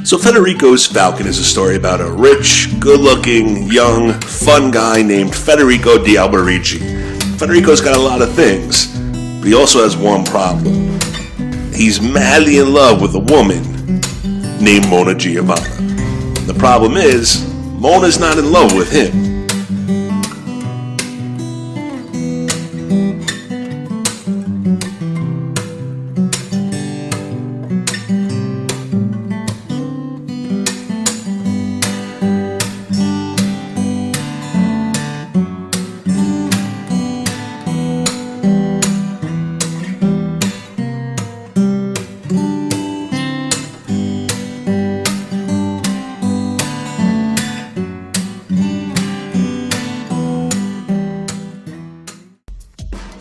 So Federigo's Falcon is a story about a rich, good-looking, young, fun guy named Federigo di Alberici. Federigo's got a lot of things, but he also has one problem. He's madly in love with a woman named Mona Giovanna. The problem is, Mona's not in love with him.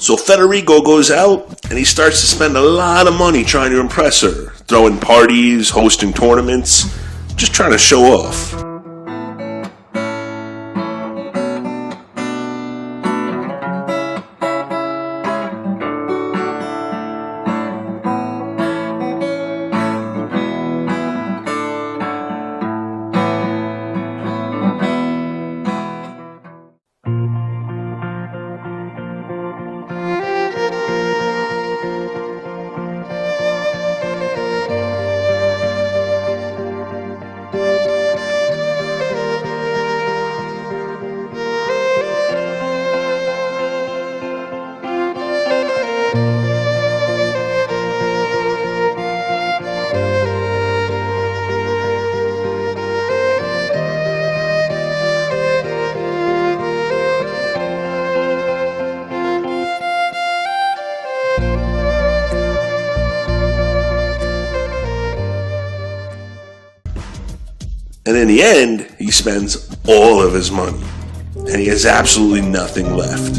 So Federigo goes out and he starts to spend a lot of money trying to impress her, throwing parties, hosting tournaments, just trying to show off. And in the end, he spends all of his money, and he has absolutely nothing left.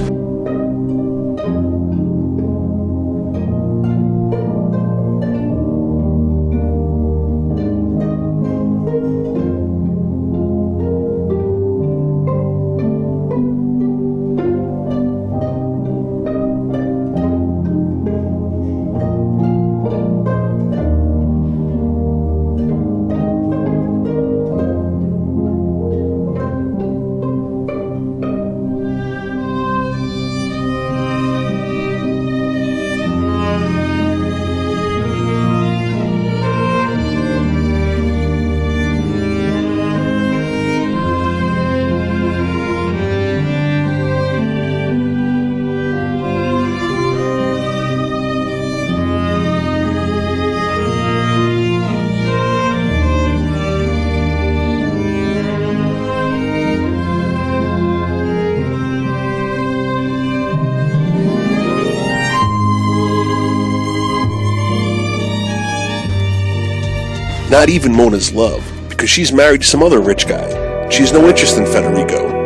Not even Mona's love, because she's married to some other rich guy. She has no interest in Federigo.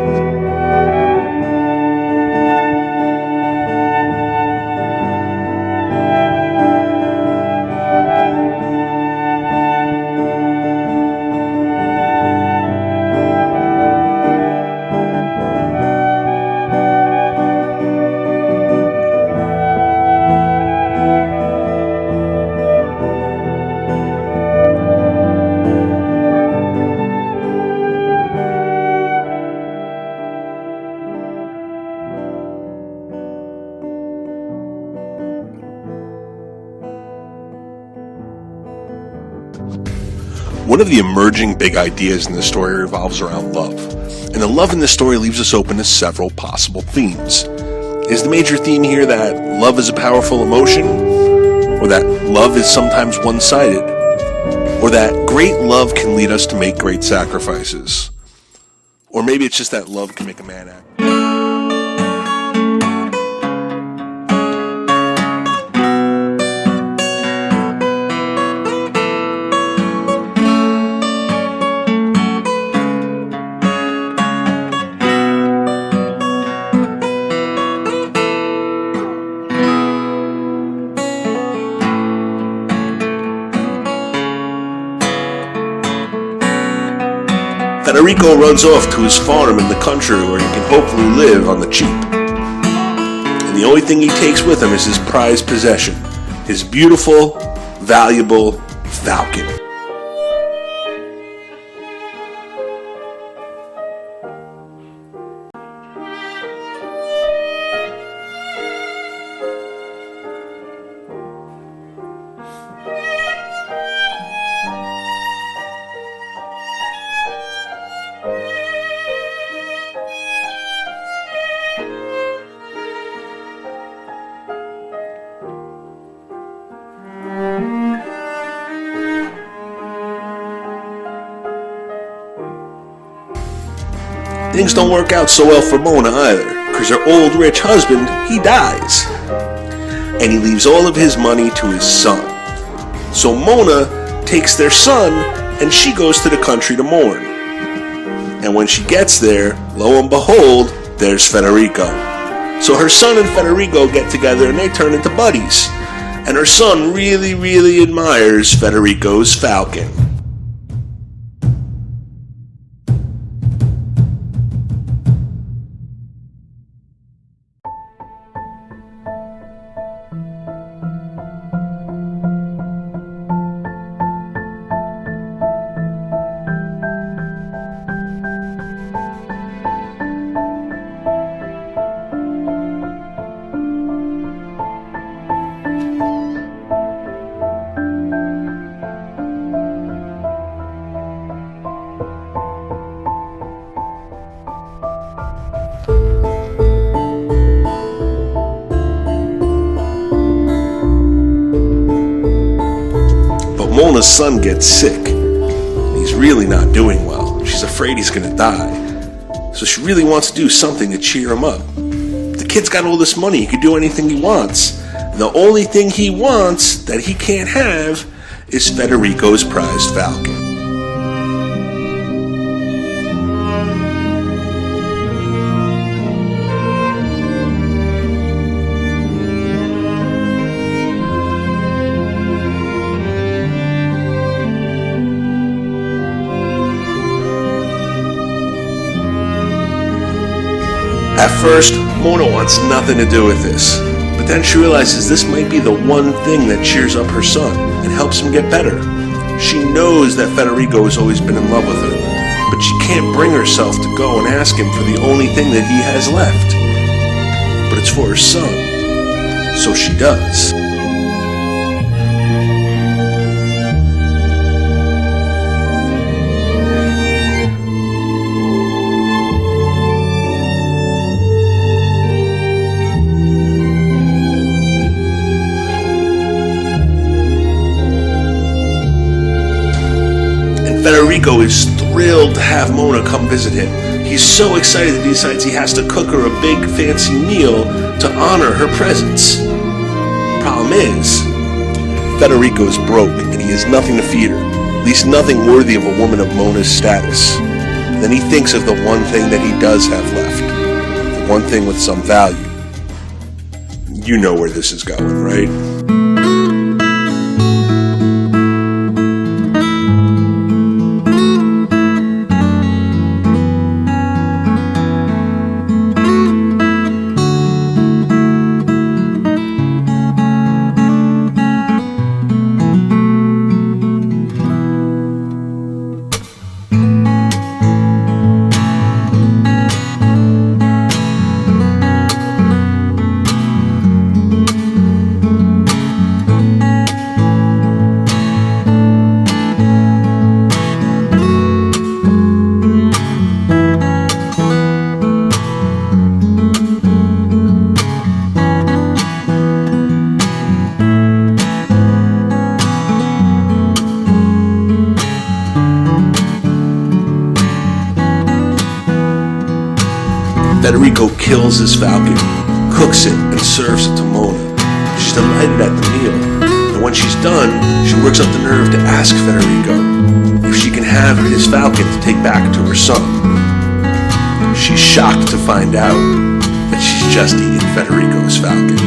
One of the emerging big ideas in this story revolves around love, and the love in this story leaves us open to several possible themes. Is the major theme here that love is a powerful emotion, or that love is sometimes one-sided, or that great love can lead us to make great sacrifices, or maybe it's just that love can make a man act? Federigo runs off to his farm in the country where he can hopefully live on the cheap. And the only thing he takes with him is his prized possession, his beautiful, valuable falcon. Things don't work out so well for Mona either, because her old rich husband, he dies. And he leaves all of his money to his son. So Mona takes their son and she goes to the country to mourn. And when she gets there, lo and behold, there's Federigo. So her son and Federigo get together and they turn into buddies. And her son really, really admires Federigo's falcon. Mona's son gets sick. He's really not doing well. She's afraid he's gonna die. So she really wants to do something to cheer him up. The kid's got all this money, he can do anything he wants. The only thing he wants that he can't have is Federigo's prized falcon. At first, Mona wants nothing to do with this, but then she realizes this might be the one thing that cheers up her son and helps him get better. She knows that Federigo has always been in love with her, but she can't bring herself to go and ask him for the only thing that he has left. But it's for her son, so she does. Federigo is thrilled to have Mona come visit him. He's so excited that he decides he has to cook her a big fancy meal to honor her presence. Problem is, Federigo's broke and he has nothing to feed her, at least nothing worthy of a woman of Mona's status. Then he thinks of the one thing that he does have left, the one thing with some value. You know where this is going, right? Federigo kills his falcon, cooks it, and serves it to Mona. She's delighted at the meal, and when she's done, she works up the nerve to ask Federigo if she can have his falcon to take back to her son. She's shocked to find out that she's just eaten Federigo's falcon.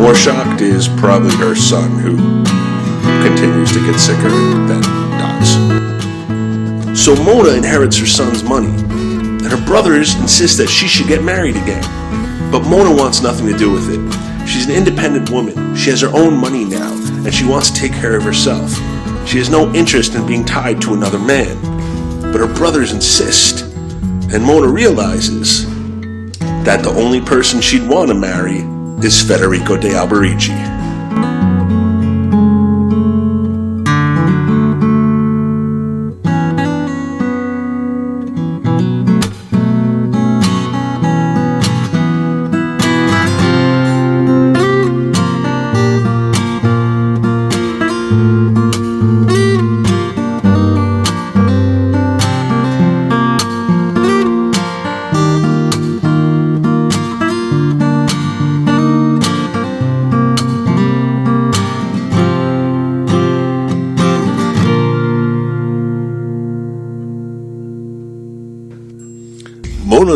More shocked is probably her son, who continues to get sicker and then dies. So Mona inherits her son's money, and her brothers insist that she should get married again. But Mona wants nothing to do with it. She's an independent woman. She has her own money now, and she wants to take care of herself. She has no interest in being tied to another man. But her brothers insist, and Mona realizes that the only person she'd want to marry is Federigo de Alberici.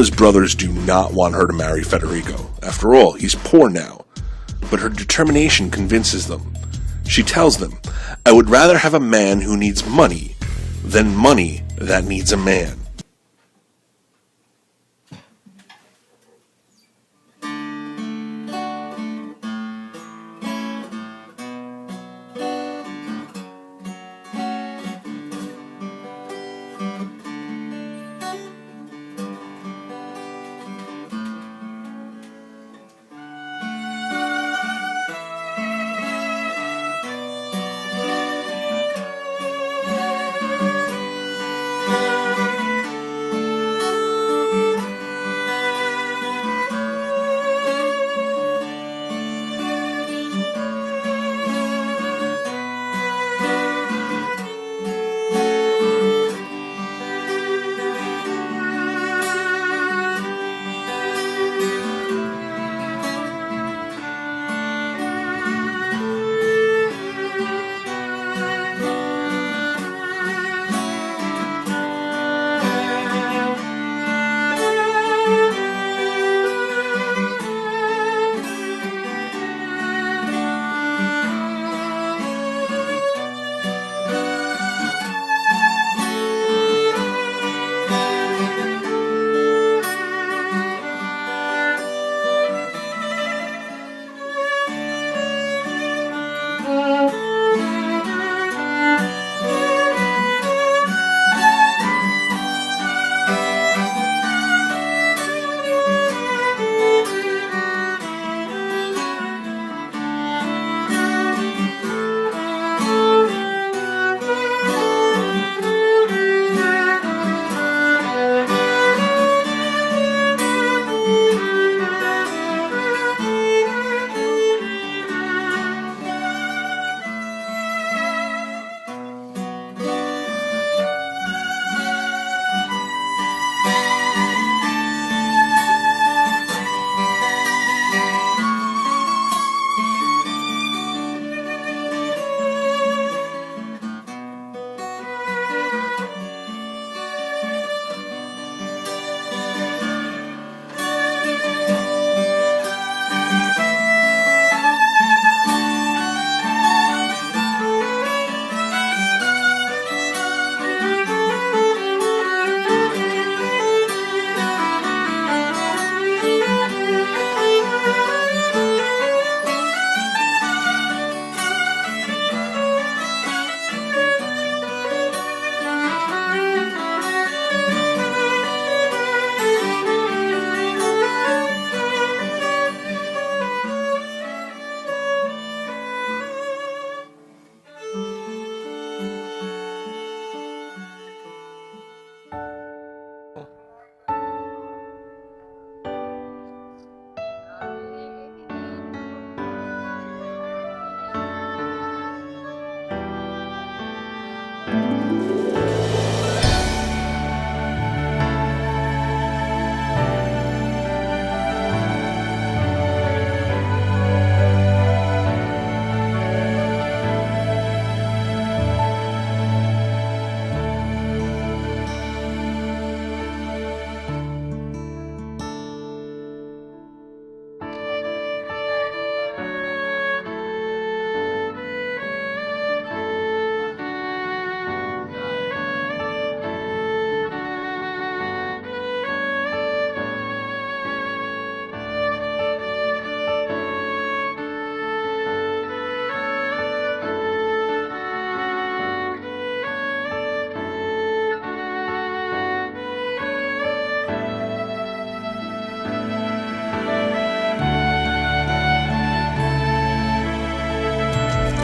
Mona's brothers do not want her to marry Federigo. After all, he's poor now. But her determination convinces them. She tells them, "I would rather have a man who needs money than money that needs a man."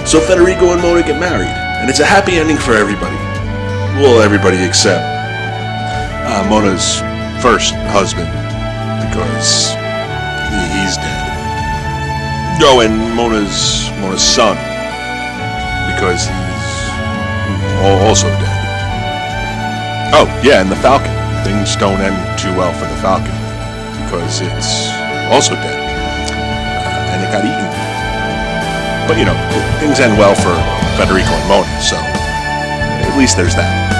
So Federigo and Mona get married, and it's a happy ending for everybody. Well, everybody except Mona's first husband, because he's dead. Oh, and Mona's son, because he's also dead. Oh, yeah, and the falcon. Things don't end too well for the falcon, because it's also dead. And it got eaten. But, things end well for Federico and Mona, so at least there's that.